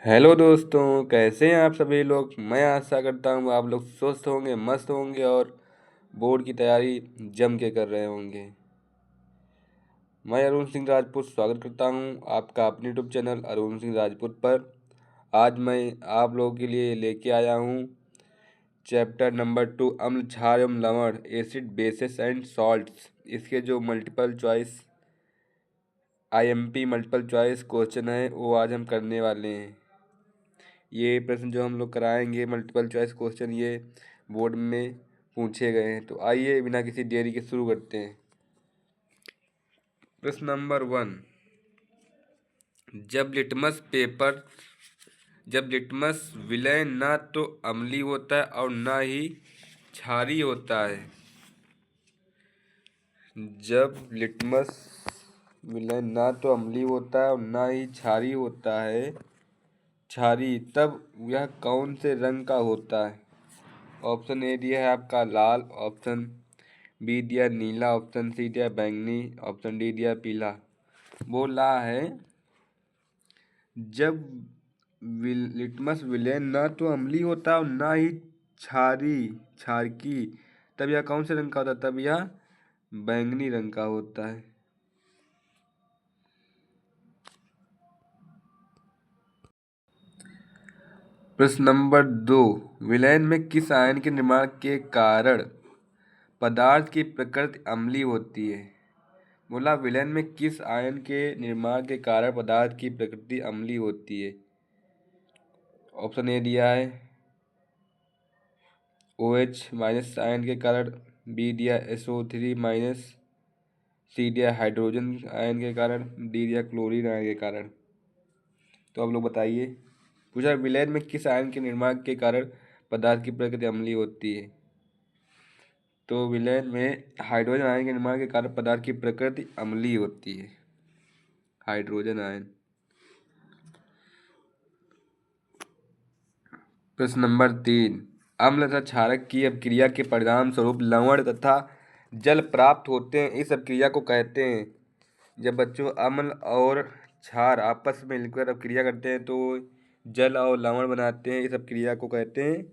Hello दोस्तों, कैसे हैं आप सभी लोग। मैं आशा करता हूँ आप लोग स्वस्थ होंगे, मस्त होंगे और बोर्ड की तैयारी जम के कर रहे होंगे। मैं अरुण सिंह राजपूत स्वागत करता हूँ आपका अपने यूट्यूब चैनल अरुण सिंह राजपूत पर। आज मैं आप लोगों के लिए लेके आया हूँ चैप्टर नंबर 2 अम्ल क्षार एवं लवण एसिड बेसिस एंड सॉल्ट्स। इसके जो multiple choice IMP multiple choice question है वो आज हम करने वाले हैं। ये प्रश्न जो हम लोग कराएंगे मल्टीपल चॉइस क्वेश्चन, ये बोर्ड में पूछे गए हैं। तो आइए बिना किसी देरी के शुरू करते हैं। प्रश्न नंबर 1। जब लिटमस विलय ना तो अम्लीय होता है और ना ही क्षारीय होता है। जब लिटमस विलय ना तो अम्लीय होता है और ना ही क्षारीय होता है, तब यह कौन से रंग का होता है। ऑप्शन ए दिया है आपका लाल, ऑप्शन बी दिया नीला, ऑप्शन सी दिया बैंगनी, ऑप्शन डी दिया पीला। बोला है जब लिटमस विलेन ना तो अम्लीय होता और ना ही क्षारकी, तब यह कौन से रंग का होता है। तब यह बैंगनी रंग का होता है। प्रश्न नंबर 2। विलयन में किस आयन के निर्माण के कारण पदार्थ की प्रकृति अम्लीय होती है। बोला विलयन में किस आयन के निर्माण के कारण पदार्थ की प्रकृति अम्लीय होती है। ऑप्शन ए दिया है OH माइनस आयन के कारण, बी दिया SO3 माइनस, सी दिया हाइड्रोजन आयन के कारण, डी दिया क्लोरीन आयन के कारण। तो आप लोग बताइए। पूछा विलयन में किस आयन के निर्माण के कारण पदार्थ की प्रकृति अम्लीय होती है। तो विलयन में हाइड्रोजन आयन के निर्माण के कारण पदार्थ की प्रकृति अम्लीय होती है। Hydrogen ion. प्रश्न नंबर 3। अम्ल तथा क्षारक की अपक्रिया के परिणाम स्वरूप लवण तथा जल प्राप्त होते हैं। इस अपक्रिया को कहते हैं। जब बच्चों अम्ल और क्षार आपस में मिलकर अपक्रिया करते हैं तो जल और लवण बनाते हैं। इस अपक्रिया को कहते हैं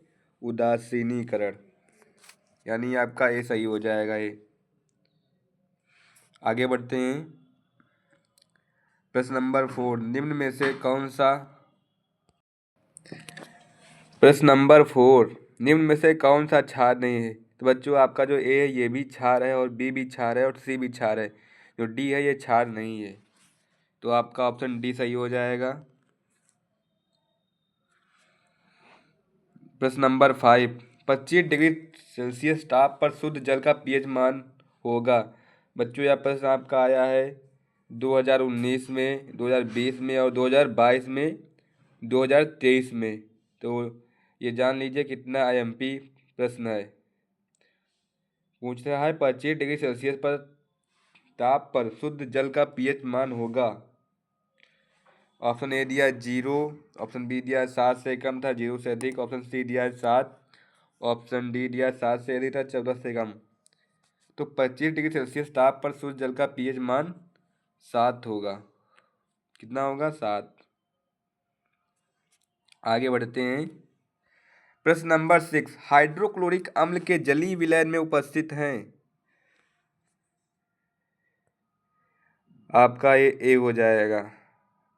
उदासीनीकरण। यानी आपका ये सही हो जाएगा। ये आगे बढ़ते हैं। प्रश्न नंबर 4। निम्न में से कौन सा प्रश्न नंबर 4। निम्न में से कौन सा क्षार नहीं है। तो बच्चों आपका जो ए है ये भी क्षार है और बी भी क्षार है और सी भी क्षार है। जो डी है ये क्षार नहीं है। तो आपका ऑप्शन डी सही हो जाएगा। प्रश्न नंबर 5। 25 डिग्री सेल्सियस ताप पर शुद्ध जल का pH मान होगा। बच्चों यह प्रश्न आपका आया है 2019 में, 2020 में और 2022 में, 2023 में। तो ये जान लीजिए कितना IMP प्रश्न है। पूछ रहा है 25 डिग्री सेल्सियस पर ताप पर शुद्ध जल का pH मान होगा। ऑप्शन ए दिया 0, ऑप्शन बी दिया 7 से कम था, 0 से अधिक, ऑप्शन सी दिया 7, ऑप्शन डी दिया 7 से अधिक था, 14 से कम। तो 25 डिग्री सेल्सियस ताप पर शुद्ध जल का pH मान 7 होगा। कितना होगा? 7। आगे बढ़ते हैं। प्रश्न नंबर 6। हाइड्रोक्लोरिक अम्ल के जलीय विलयन में उपस्थित हैं। आपका ये ए हो जाएगा।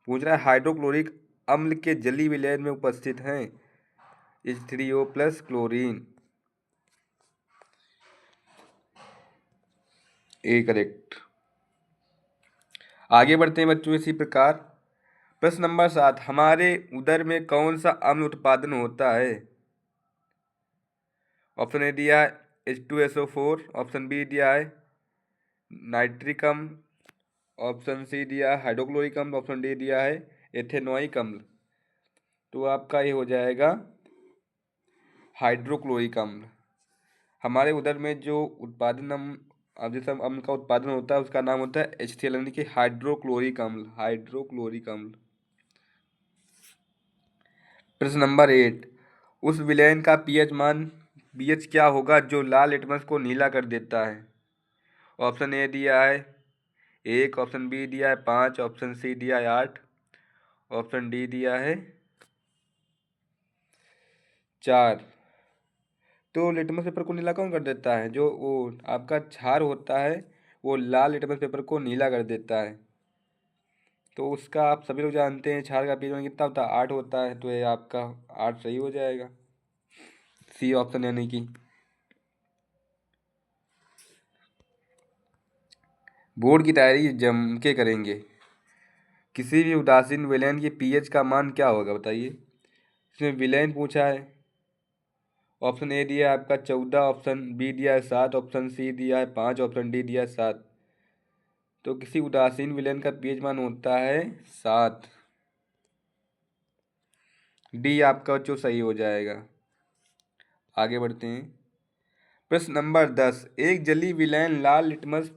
पूछ रहा है हाइड्रोक्लोरिक अम्ल के जलीय विलयन में उपस्थित हैं H3O plus chlorine. A correct. आगे बढ़ते हैं बच्चों इसी प्रकार। प्रश्न नंबर 7। हमारे उदर में कौन सा अम्ल उत्पादन होता है। ऑप्शन ए दिया है H2SO4, ऑप्शन बी दिया है नाइट्रिक अम्ल, ऑप्शन सी दिया है हाइड्रोक्लोरिक अम्ल, ऑप्शन डी दिया है एथेनोइक अम्ल। तो आपका ये हो जाएगा हाइड्रोक्लोरिक अम्ल। हमारे उदर में जो उत्पादन अब जिस अम्ल का उत्पादन होता है उसका नाम होता है HCl यानी कि हाइड्रोक्लोरिक अम्ल। हाइड्रोक्लोरिक अम्ल। प्रश्न नंबर 8। उस विलयन का pH क्या होगा जो लाल लिटमस को नीला कर देता है। ऑप्शन ए दिया है 1, ऑप्शन बी दिया है 5, ऑप्शन सी दिया है 8, ऑप्शन डी दिया है 4। तो लिटमस पेपर को नीला कौन कर देता है? जो वो आपका क्षार होता है वो लाल लिटमस पेपर को नीला कर देता है। तो उसका आप सभी लोग जानते हैं क्षार का पीएच मान कितना होता है? 8 होता है। तो ये आपका 8 सही हो जाएगा, सी ऑप्शन यानी कि। बोर्ड की तैयारी जम के करेंगे। किसी भी उदासीन विलेन के पीएच का मान क्या होगा बताइए। इसमें विलेन पूछा है। ऑप्शन ए दिया है आपका 14, ऑप्शन बी दिया है 7, ऑप्शन सी दिया है 5, ऑप्शन डी दिया है 7। तो किसी उदासीन विलेन का पीएच मान होता है 7। डी आपका जो सही हो जाएगा। आगे बढ़ते हैं। प्रश्न नंबर 10। एक जली विलेन लाल लिटमस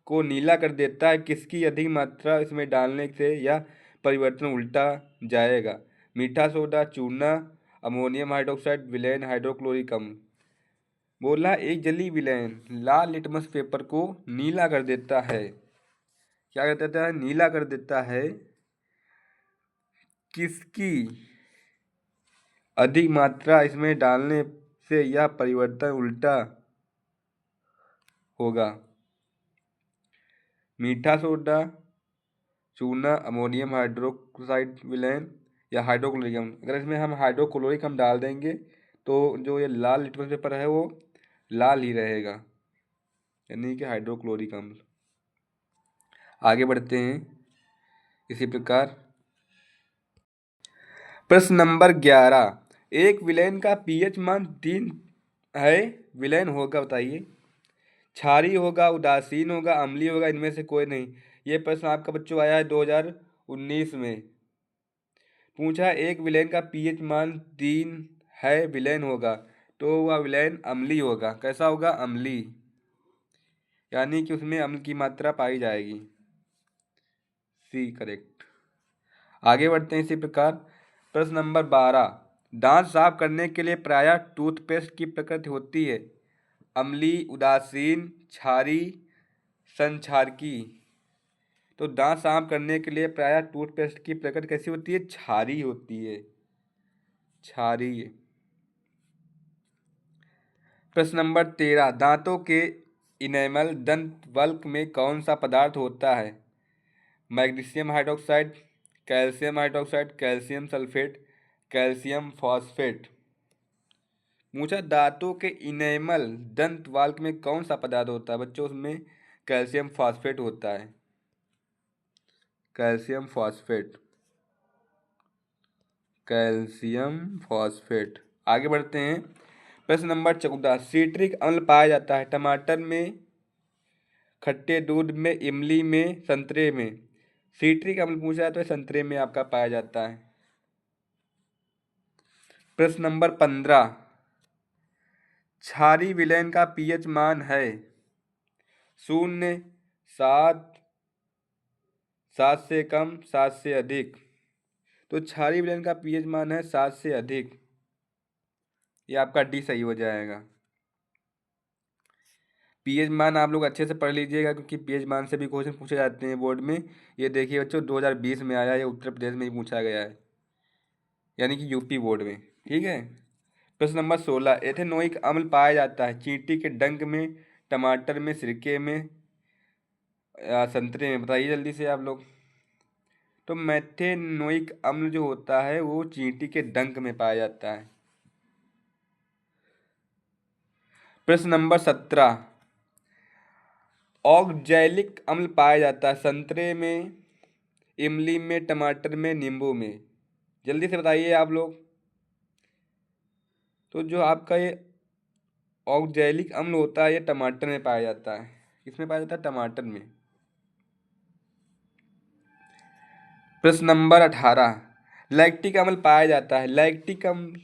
को नीला कर देता है, किसकी अधिक मात्रा इसमें डालने से यह परिवर्तन उल्टा जाएगा? मीठा सोडा, चूना, अमोनियम हाइड्रोक्साइड, विलेन, हाइड्रोक्लोरिक अम्ल। बोला एक जली विलेन लाल लिटमस पेपर को नीला कर देता है। क्या कर देता है? नीला कर देता है। किसकी अधिक मात्रा इसमें डालने से यह परिवर्तन उल्टा होगा? मीठा सोडा, चूना, अमोनियम हाइड्रोक्साइड, विलेन या हाइड्रोक्लोरिक अम्ल। अगर इसमें हम हाइड्रोक्लोरिक अम्ल डाल देंगे तो जो ये लाल लिटमस पेपर है वो लाल ही रहेगा, यानी कि हाइड्रोक्लोरिक अम्ल। आगे बढ़ते हैं इसी प्रकार। प्रश्न नंबर 11। एक विलेन का पीएच मान 3 है, विलेन होगा बताइए। क्षारीय होगा, उदासीन होगा, अम्लीय होगा, इनमें से कोई नहीं। ये प्रश्न आपका बच्चों आया है 2019 में। पूछा एक विलेन का पीएच मान 3 है, विलेन होगा। तो वह विलेन अम्लीय होगा। कैसा होगा? अम्लीय, यानी कि उसमें अम्ल की मात्रा पाई जाएगी। C correct. आगे बढ़ते हैं इसी प्रकार। प्रश्न नंबर 12। दांत साफ करने के लिए प्रायः टूथपेस्ट की प्रकृति होती है अम्लीय, उदासीन, क्षारीय, संक्षारकी। तो दांत साफ करने के लिए प्रायः टूथपेस्ट की प्रकृति कैसी होती है? क्षारीय होती है, क्षारीय। प्रश्न नंबर 13। दांतों के इनेमल दंत वल्क में कौन सा पदार्थ होता है? Magnesium hydroxide, calcium hydroxide, calcium sulphate, calcium phosphate. पूछा दांतों के इनेमल दंत वाल्क में कौन सा पदार्थ होता है बच्चों? उसमें कैल्शियम फॉस्फेट होता है, कैल्शियम फॉस्फेट, कैल्शियम फॉस्फेट। आगे बढ़ते हैं। प्रश्न नंबर 14। सिट्रिक अम्ल पाया जाता है टमाटर में, खट्टे दूध में, इमली में, संतरे में। सिट्रिक अम्ल पूछा है तो संतरे में आपका पाया जाता है। प्रश्न नंबर 15। क्षारीय विलेन का पीएच मान है 0, 7, 7 से कम, 7 से अधिक। तो क्षारीय विलेन का पीएच मान है 7 से अधिक। ये आपका डी सही हो जाएगा। पीएच मान आप लोग अच्छे से पढ़ लीजिएगा, क्योंकि पीएच मान से भी क्वेश्चन पूछे जाते हैं बोर्ड में। ये देखिए बच्चों 2020 में आया है, उत्तर प्रदेश में ही पूछा गया है, यानी कि यूपी बोर्ड में। ठीक है। प्रश्न नंबर 16। एथेनोइक अम्ल पाया जाता है चींटी के डंक में, टमाटर में, सिरके में या संतरे में। बताइए जल्दी से आप लोग। तो मेथेनोइक अम्ल जो होता है वो चींटी के डंक में पाया जाता है। प्रश्न नंबर 17। ऑक्जैलिक अम्ल पाया जाता है संतरे में, इमली में, टमाटर में, नींबू में। जल्दी से बताइए आप लोग। तो जो आपका ये ऑक्जैलिक अम्ल होता है ये टमाटर में पाया जाता है। किसमें पाया जाता है? टमाटर में। प्रश्न नंबर 18। लैक्टिक अम्ल पाया जाता है, लैक्टिक अम्ल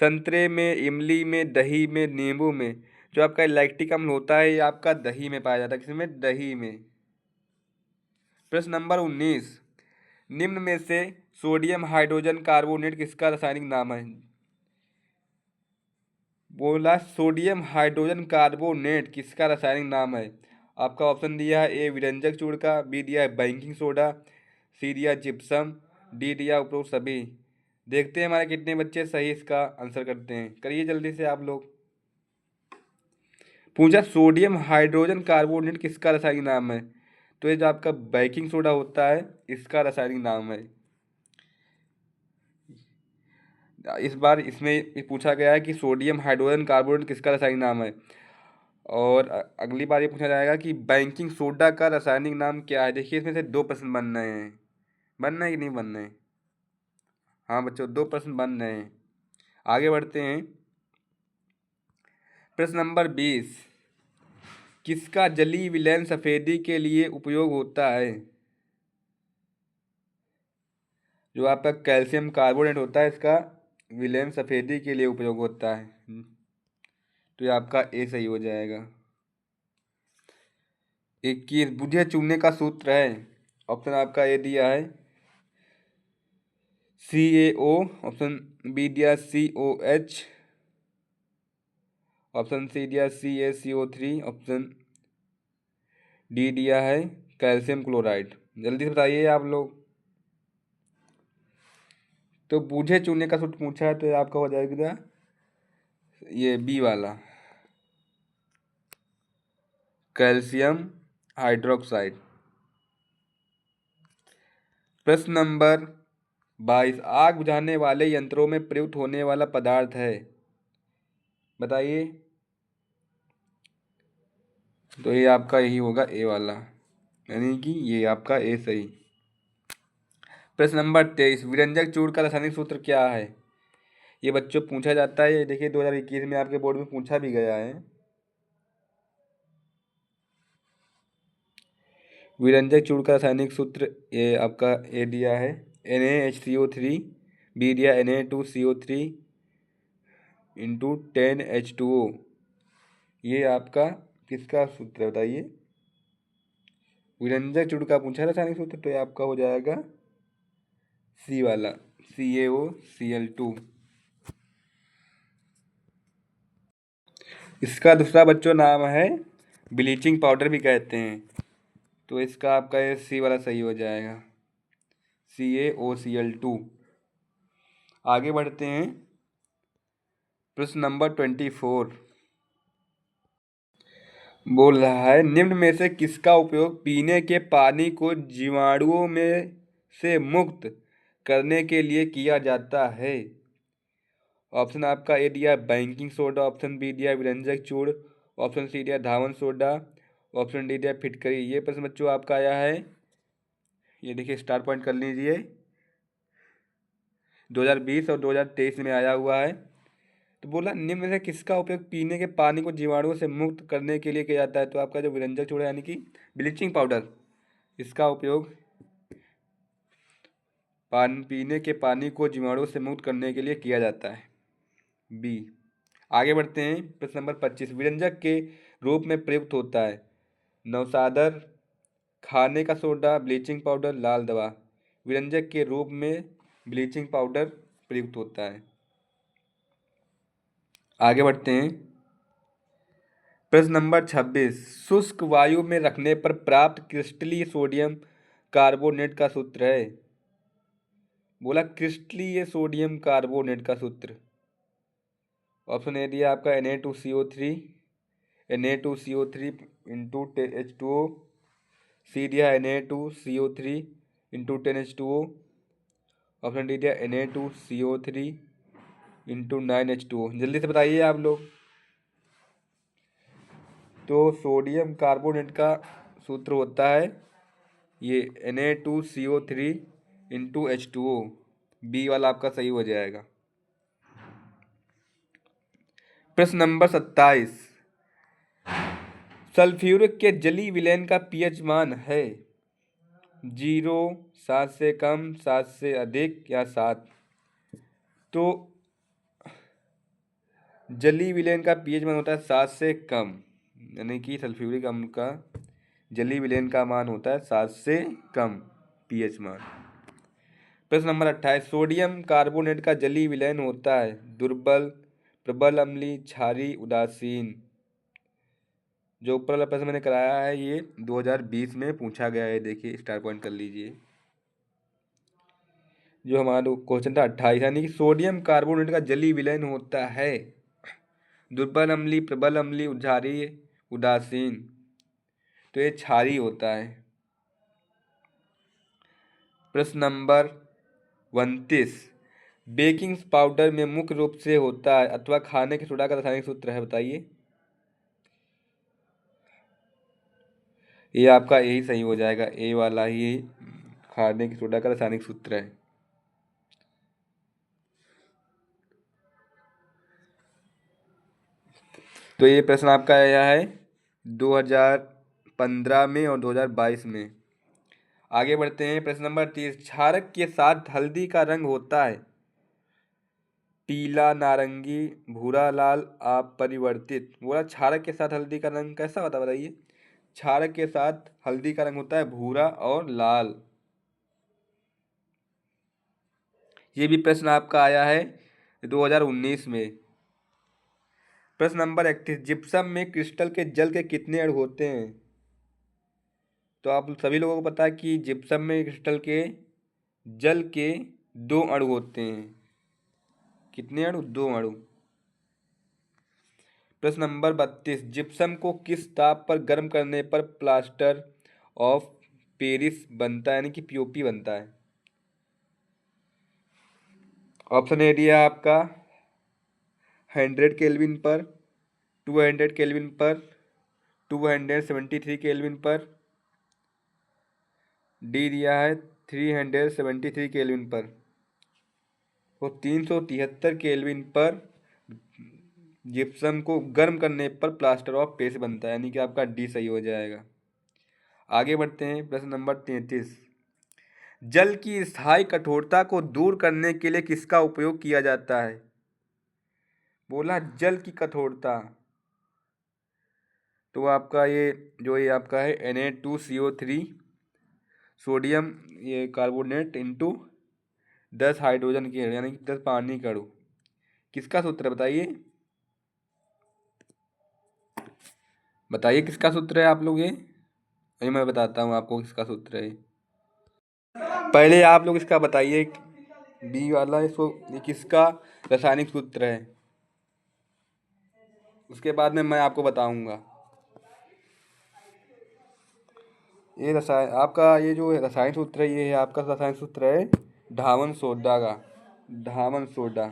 संतरे में, इमली में, दही में, नींबू में। जो आपका लैक्टिक अम्ल होता है ये आपका दही में पाया जाता है। किसमें? दही में। प्रश्न नंबर 19। निम्न में से सोडियम हाइड्रोजन कार्बोनेट किसका रासायनिक नाम है? बोला सोडियम हाइड्रोजन कार्बोनेट किसका रासायनिक नाम है? आपका ऑप्शन दिया है ए विरंजक चूर्ण का, बी दिया है बेकिंग सोडा, सी दिया जिप्सम, डी दिया उपरोक्त सभी। देखते हैं हमारे कितने बच्चे सही इसका आंसर करते हैं, करिए जल्दी से आप लोग। पूछा सोडियम हाइड्रोजन कार्बोनेट किसका रासायनिक नाम है। तो ये जो आपका बेकिंग सोडा होता है इसका रासायनिक नाम है। इस बार इसमें पूछा गया है कि सोडियम हाइड्रोजन कार्बोनेट किसका रासायनिक नाम है। और अगली बार ये पूछा जाएगा कि बेकिंग सोडा का रासायनिक नाम क्या है। देखिए इसमें से 2 प्रश्न बन रहे हैं, बन रहे हैं कि नहीं बन रहे हैं। हाँ बच्चों 2 प्रश्न बन रहे हैं। आगे बढ़ते हैं। प्रश्न नंबर 20, किसका जलीय विलयन सफेदी के लिए उपयोग होता है। जो आपका कैल्शियम कार्बोनेट होता है इसका विलयन सफेदी के लिए उपयोग होता है। तो ये आपका ए सही हो जाएगा। 21, बुझे चूने का सूत्र है। ऑप्शन आपका ए दिया है CaO, ऑप्शन बी दिया COH, ऑप्शन सी दिया CaCO3, ऑप्शन डी दिया है कैल्शियम क्लोराइड। जल्दी से बताइए आप लोग। तो बूझे चूने का सूत्र पूछा है तो ये आपका हो जाएगा ये बी वाला, कैल्शियम हाइड्रोक्साइड। प्रश्न नंबर 22, आग बुझाने वाले यंत्रों में प्रयुक्त होने वाला पदार्थ है, बताइए। तो ये आपका यही होगा ए वाला, यानी कि ये आपका ए सही। प्रश्न नंबर 23, विरंजक चूर्ण का रासायनिक सूत्र क्या है। ये बच्चों पूछा जाता है, ये देखिए 2021 में आपके बोर्ड में पूछा भी गया है। विरंजक चूर्ण का रासायनिक सूत्र ये आपका ए दिया है Na HCO3, बी दिया Na2CO3 इंटू 10H2O। ये आपका किसका सूत्र है बताइए। विरंजक चूर्ण का पूछा रासायनिक सूत्र तो ये आपका हो जाएगा सी वाला, CaOCl2। इसका दूसरा बच्चों नाम है ब्लीचिंग पाउडर भी कहते हैं। तो इसका आपका ये सी वाला सही हो जाएगा, CaOCl2। आगे बढ़ते हैं। प्रश्न नंबर 24 बोल रहा है निम्न में से किसका उपयोग पीने के पानी को जीवाणुओं में से मुक्त करने के लिए किया जाता है। ऑप्शन आपका ए दिया बेकिंग सोडा, ऑप्शन बी दिया विरंजक चूर्ण, ऑप्शन सी दिया धावन सोडा, ऑप्शन डी दिया फिटकरी। ये प्रश्न बच्चों आपका आया है, ये देखिए स्टार पॉइंट कर लीजिए, 2020 और 2023 में आया हुआ है। तो बोला निम्न में से किसका उपयोग पीने के पानी को जीवाणुओं से मुक्त करने के लिए किया जाता है। तो आपका जो विरंजक चूर्ण यानी कि ब्लीचिंग पाउडर, इसका उपयोग पीने के पानी को जीवाणुओं से मुक्त करने के लिए किया जाता है, बी। आगे बढ़ते हैं। प्रश्न नंबर 25, विरंजक के रूप में प्रयुक्त होता है नवसादर, खाने का सोडा, ब्लीचिंग पाउडर, लाल दवा। विरंजक के रूप में ब्लीचिंग पाउडर प्रयुक्त होता है। आगे बढ़ते हैं। प्रश्न नंबर 26, शुष्क वायु में रखने पर प्राप्त क्रिस्टलीय सोडियम कार्बोनेट का सूत्र है। बोला क्रिस्टलीय सोडियम कार्बोनेट का सूत्र। ऑप्शन ए दिया आपका Na2CO3, Na2CO3 इंटू H2O, सी दिया Na2CO3 into 10H2O, option D दिया Na2CO3 इंटू 9H2O। जल्दी से बताइए आप लोग। तो सोडियम कार्बोनेट का सूत्र होता है ये Na2CO3 इंटू H2O, बी वाला आपका सही हो जाएगा। प्रश्न नंबर 27, सल्फ्यूरिक के जलीय विलयन का पीएच मान है 0, 7 से कम, 7 से अधिक या 7। तो जलीय विलयन का पीएच मान होता है 7 से कम, यानी कि सल्फ्यूरिक अम्ल का जलीय विलयन का मान होता है 7 से कम पीएच मान। प्रश्न नंबर 28, सोडियम कार्बोनेट का जलीय विलयन होता है दुर्बल, प्रबल अम्लीय, क्षारीय, उदासीन। जो ऊपर वाला प्रश्न मैंने कराया है ये 2020 में पूछा गया है, देखिए स्टार पॉइंट कर लीजिए। जो हमारा क्वेश्चन था 28, यानी कि सोडियम कार्बोनेट का जलीय विलयन होता है दुर्बल अम्लीय, प्रबल अम्लीय, क्षारीय, उदासीन। तो ये क्षारीय होता है। प्रश्न नंबर 29, बेकिंग पाउडर में मुख्य रूप से होता है अथवा खाने के सोडा का रासायनिक सूत्र है, बताइए। ये आपका यही सही हो जाएगा, ए वाला ही खाने के सोडा का रासायनिक सूत्र है। तो ये प्रश्न आपका आया है 2015 में और 2022 में। आगे बढ़ते हैं। प्रश्न नंबर 30, क्षारक के साथ हल्दी का रंग होता है पीला, नारंगी, भूरा, लाल, अपरिवर्तित। बोला क्षारक के साथ हल्दी का रंग कैसा होता है, बताइए। क्षारक के साथ हल्दी का रंग होता है भूरा और लाल। ये भी प्रश्न आपका आया है 2019 में। प्रश्न नंबर 31, जिप्सम में क्रिस्टल के जल के कितने अणु होते हैं। तो आप सभी लोगों को पता है कि जिप्सम में क्रिस्टल के जल के 2 अणु होते हैं। कितने अणु, 2 अणु। प्रश्न नंबर 32, जिप्सम को किस ताप पर गर्म करने पर प्लास्टर ऑफ पेरिस बनता है, यानी कि पीओपी बनता है। ऑप्शन ए दिया आपका 100 केल्विन पर, 200 केल्विन पर, 273 केल्विन पर, डी दिया है 373 केल्विन पर। तो 373 केल्विन पर जिप्सम को गर्म करने पर प्लास्टर ऑफ पेरिस बनता है, यानी कि आपका डी सही हो जाएगा। आगे बढ़ते हैं। प्रश्न नंबर 33, जल की स्थायी कठोरता को दूर करने के लिए किसका उपयोग किया जाता है। बोला जल की कठोरता। तो आपका ये आपका है Na2CO3 सोडियम ये कार्बोनेट इंटू 10 हाइड्रोजन के अणु, यानी कि 10 पानी का अणु। किसका सूत्र है, बताइए। बताइए किसका सूत्र है आप लोग ये मैं बताता हूँ आपको किसका सूत्र है। पहले आप लोग इसका बताइए, बी वाला इसको, ये किसका रासायनिक सूत्र है। उसके बाद में मैं आपको बताऊंगा। ये रसायन आपका ये जो रासायनिक सूत्र है, ये है आपका रासायनिक सूत्र है ढावन सोडा का, ढावन सोडा।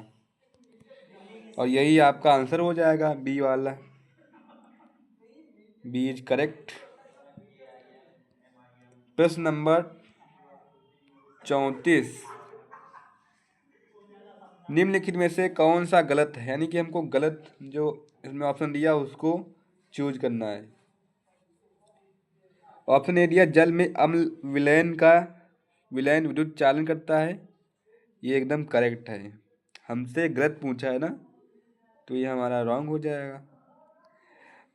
और यही आपका आंसर हो जाएगा, बी वाला। B is correct. प्रश्न नंबर 34, निम्नलिखित में से कौन सा गलत है, यानी कि हमको गलत जो इसमें ऑप्शन दिया उसको चूज करना है। ऑप्शन ए दिया जल में अम्ल विलयन विद्युत चालन करता है, ये एकदम करेक्ट है। हमसे गलत पूछा है ना, तो ये हमारा रॉन्ग हो जाएगा।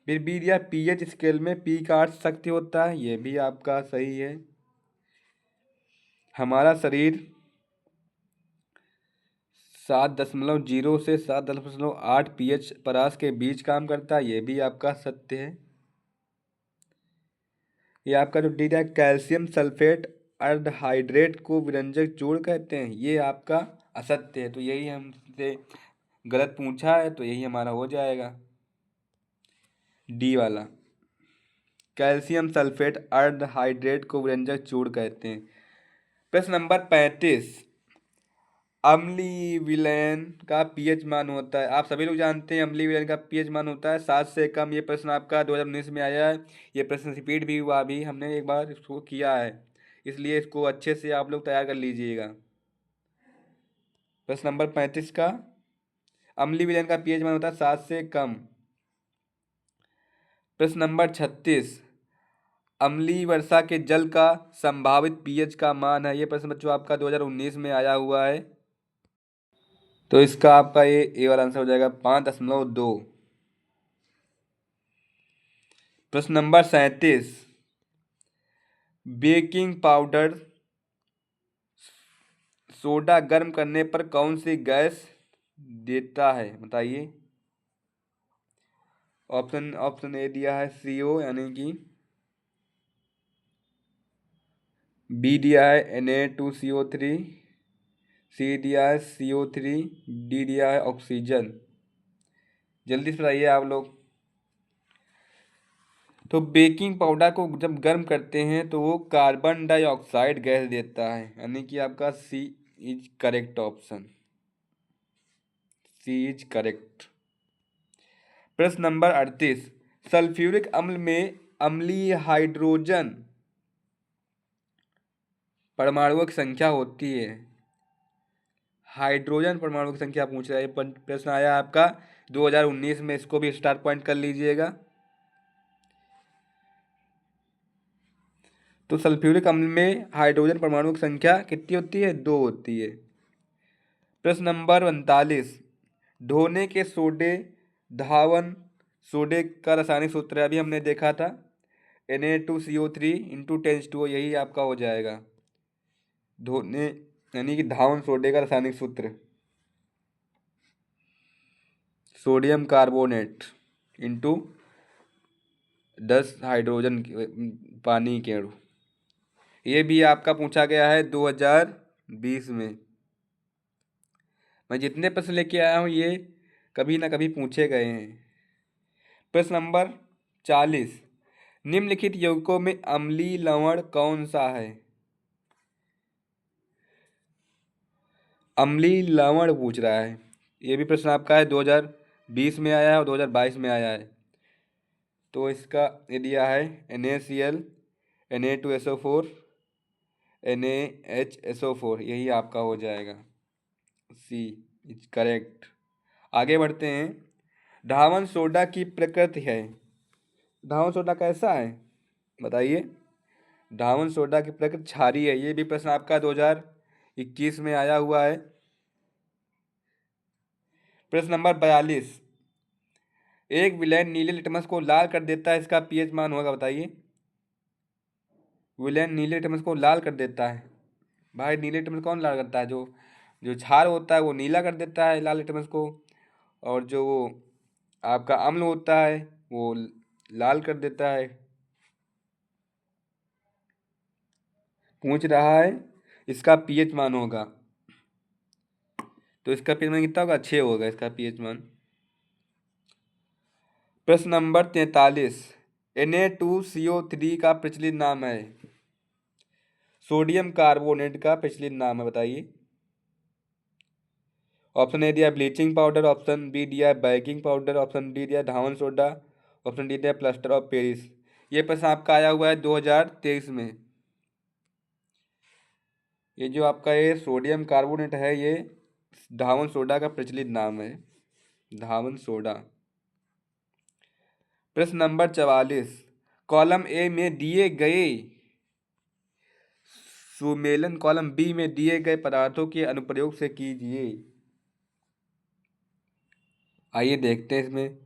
फिर बी दिया पीएच स्केल में पी का अर्थ शक्ति होता है, ये भी आपका सही है। हमारा शरीर 7.0 से 7.8 pH परास के बीच काम करता है, ये भी आपका सत्य है। ये आपका जो डी है कैल्शियम सल्फेट अर्धहाइड्रेट को विरंजक चूर्ण कहते हैं, ये आपका असत्य है। तो यही हमसे गलत पूछा है, तो यही हमारा हो जाएगा डी वाला। कैल्शियम सल्फेट अर्धहाइड्रेट को विरंजक चूर्ण कहते हैं। प्रश्न नंबर 35, अम्लीय विलयन का पीएच मान होता है। आप सभी लोग जानते हैं अम्लीय विलयन का पीएच मान होता है 7 से कम। ये प्रश्न आपका 2019 में आया है। ये प्रश्न रिपीट भी हुआ, अभी हमने एक बार इसको किया है, इसलिए इसको अच्छे से आप लोग तैयार कर लीजिएगा। प्रश्न नंबर 35 का अम्लीय विलयन का पीएच मान होता है 7 से कम। प्रश्न नंबर 36, अम्लीय वर्षा के जल का संभावित पीएच का मान है। ये प्रश्न बच्चों आपका 2019 में आया हुआ है। तो इसका आपका ये ए वाला आंसर हो जाएगा 5.2। प्रश्न नंबर 37, बेकिंग पाउडर सोडा गर्म करने पर कौन सी गैस देता है, बताइए। ऑप्शन ए दिया है CO, यानी कि बी दिया है Na2CO3, सी दिया है CO3, डी दिया है ऑक्सीजन। जल्दी से बताइए आप लोग। तो बेकिंग पाउडर को जब गर्म करते हैं तो वो कार्बन डाइऑक्साइड गैस देता है, यानी कि आपका C is correct option. C is correct. प्रश्न नंबर 38। सल्फ्यूरिक अम्ल में अम्लीय हाइड्रोजन परमाणुओं की संख्या होती है। हाइड्रोजन परमाणु की संख्या पूछ रहा है, प्रश्न आया आपका 2019 में। इसको भी स्टार पॉइंट कर लीजिएगा। तो सल्फ्यूरिक अम्ल में हाइड्रोजन परमाणु की संख्या कितनी होती है? 2 होती है। प्रश्न नंबर 39। धोने के सोडे धावन सोडे का रासायनिक सूत्र है, अभी हमने देखा था Na2CO3 इंटू 10H2O, यही आपका हो जाएगा धोने, यानी कि धावन सोडे का रासायनिक सूत्र सोडियम कार्बोनेट इंटू 10 हाइड्रोजन पानी के अणु। ये भी आपका पूछा गया है 2020 में। मैं जितने प्रश्न लेके आया हूँ ये कभी ना कभी पूछे गए हैं। प्रश्न नंबर 40। निम्नलिखित यौगिकों में अम्लीय लवण कौन सा है? अम्लीय लवण पूछ रहा है। ये भी प्रश्न आपका है 2020 में आया है और 2022 में आया है। तो इसका ये दिया है NaCl, Na2SO4, NaHSO4, यही आपका हो जाएगा। सी इज करेक्ट। आगे बढ़ते हैं। धावन सोडा की प्रकृति है। धावन सोडा कैसा है बताइए? धावन सोडा की प्रकृति क्षारीय है। ये भी प्रश्न आपका 2021 में आया हुआ है। प्रश्न नंबर 42। एक विलयन नीले लिटमस को लाल कर देता है, इसका पीएच मान होगा बताइए। विलयन नीले लिटमस को लाल कर देता है। भाई नीले लिटमस कौन लाल करता है? जो जो क्षार होता है वो नीला कर देता है लाल लिटमस को, और जो वो आपका अम्ल होता है वो लाल कर देता है। पूछ रहा है इसका पीएच मान होगा, तो इसका पीएच मान कितना होगा? 6 होगा इसका पीएच मान। प्रश्न नंबर 43। Na2CO3 का प्रचलित नाम है। सोडियम कार्बोनेट का प्रचलित नाम है बताइए। ऑप्शन ए दिया ब्लीचिंग पाउडर, ऑप्शन बी दिया बेकिंग पाउडर, ऑप्शन डी दिया धावन सोडा, ऑप्शन डी दिया प्लास्टर ऑफ पेरिस। ये प्रश्न आपका आया हुआ है 2023 में। ये जो आपका ये सोडियम कार्बोनेट है ये धावन सोडा का प्रचलित नाम है, धावन सोडा। प्रश्न नंबर 44। कॉलम ए में दिए गए सुमेलन कॉलम बी में दिए गए पदार्थों के अनुप्रयोग से कीजिए। आइए देखते हैं इसमें।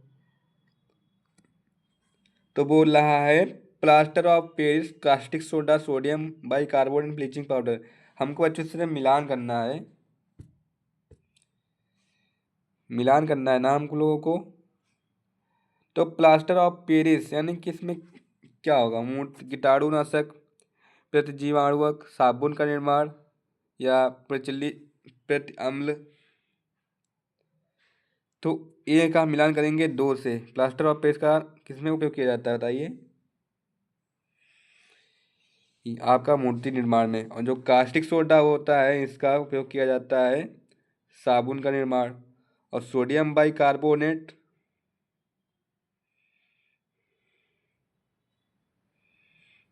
तो बोल रहा है plaster of Paris, caustic soda, sodium bicarbonate, bleaching powder. हमको अच्छे से मिलान करना है, मिलान करना है ना हम लोगों को। तो प्लास्टर ऑफ पेरिस यानी कि इसमें क्या होगा? कीटाणुनाशक, प्रतिजीवाणुक, साबुन का निर्माण, या प्रचलित प्रति अम्ल। तो ए का मिलान करेंगे 2 से। प्लास्टर ऑफ पेरिस का किसमें उपयोग किया जाता है बताइए? आपका मूर्ति निर्माण में। और जो कास्टिक सोडा होता है इसका उपयोग किया जाता है साबुन का निर्माण। और सोडियम बाइकार्बोनेट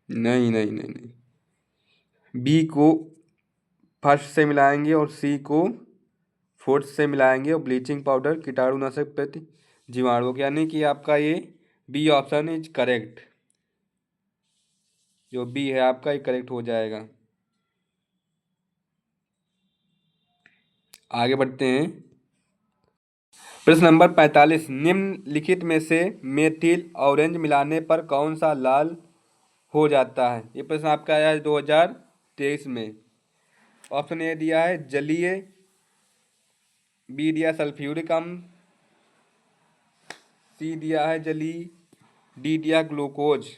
नहीं नहीं नहीं नहीं, बी को फर्स्ट से मिलाएंगे और सी को फोर्थ से मिलाएंगे, और ब्लीचिंग पाउडर कीटाणुनाशक प्रति जीवाणु, यानी कि आपका ये बी ऑप्शन इज करेक्ट। जो बी है आपका ये करेक्ट हो जाएगा। आगे बढ़ते हैं। प्रश्न नंबर 45। निम्नलिखित में से मेथिल ऑरेंज मिलाने पर कौन सा लाल हो जाता है? ये प्रश्न आपका आया है 2023 में। ऑप्शन ए दिया है जलीय, बी दिया सल्फ्यूरिक अम्ल, सी दिया है जलीय, डी दिया ग्लूकोज।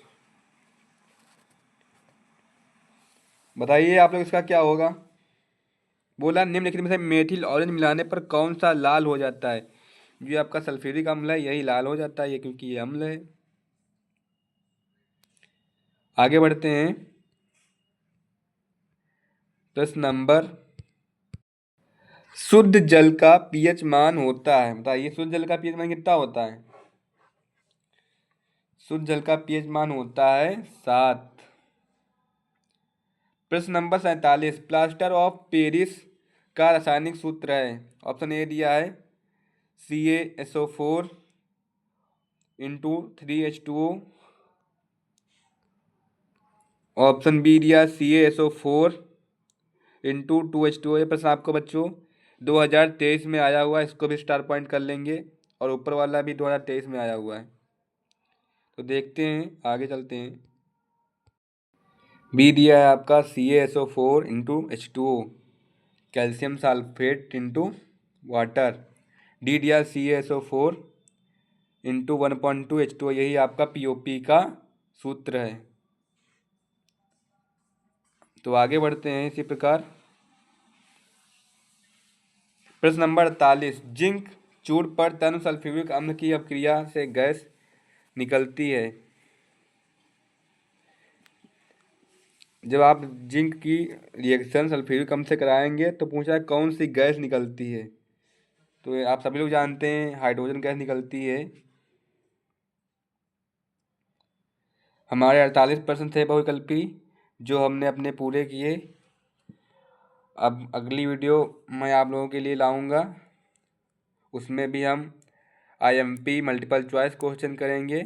बताइए आप लोग इसका क्या होगा? बोला निम्नलिखित में से मेथिल ऑरेंज मिलाने पर कौन सा लाल हो जाता है। जो आपका सल्फ्यूरिक अम्ल है यही लाल हो जाता है, ये क्योंकि ये अम्ल है। आगे बढ़ते हैं। प्रश्न नंबर, शुद्ध जल का पीएच मान होता है, बताइए शुद्ध जल का पीएच मान कितना होता है। शुद्ध जल का पीएच मान होता है 7। प्रश्न नंबर 47, प्लास्टर ऑफ पेरिस का रासायनिक सूत्र है। ऑप्शन ए दिया है CaSO4 into 3H2O। Option B दिया CaSO4 इंटू 2H2O। ये प्रश्न आपको बच्चों 2023 में आया हुआ है, इसको भी स्टार पॉइंट कर लेंगे, और ऊपर वाला भी 2023 में आया हुआ है। तो देखते हैं, आगे चलते हैं। बी दिया है आपका CaSO4 into H2O, calcium sulphate into water. D दिया CaSO4 इंटू 1.2 H2O, यही आपका POP का सूत्र है। तो आगे बढ़ते हैं इसी प्रकार। प्रश्न नंबर 48, जिंक चूर्ण पर तन सल्फ्यूरिक अम्ल की अपक्रिया से गैस निकलती है। जब आप जिंक की रिएक्शन सल्फ्यूरिक अम्ल से कराएंगे तो पूछा है कौन सी गैस निकलती है। तो आप सभी लोग जानते हैं हाइड्रोजन गैस निकलती है। हमारे 48% थे बहुविकल्पी जो हमने अपने पूरे किए। अब अगली वीडियो मैं आप लोगों के लिए लाऊंगा, उसमें भी हम IMP मल्टीपल चॉइस क्वेश्चन करेंगे।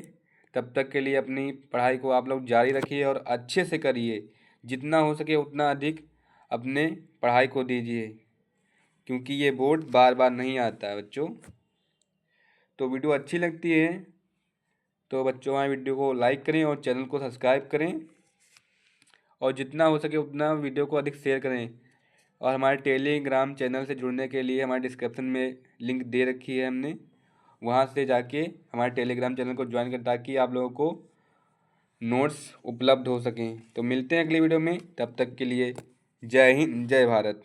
तब तक के लिए अपनी पढ़ाई को आप लोग जारी रखिए और अच्छे से करिए, जितना हो सके उतना अधिक अपने पढ़ाई को दीजिए, क्योंकि ये बोर्ड बार बार नहीं आता है बच्चों। तो वीडियो अच्छी लगती है तो बच्चों हमारे वीडियो को लाइक करें और चैनल को सब्सक्राइब करें, और जितना हो सके उतना वीडियो को अधिक शेयर करें। और हमारे टेलीग्राम चैनल से जुड़ने के लिए हमारे डिस्क्रिप्शन में लिंक दे रखी है हमने, वहाँ से जाके हमारे टेलीग्राम चैनल को ज्वाइन करें ताकि आप लोगों को नोट्स उपलब्ध हो सकें। तो मिलते हैं अगली वीडियो में, तब तक के लिए जय हिंद जय भारत।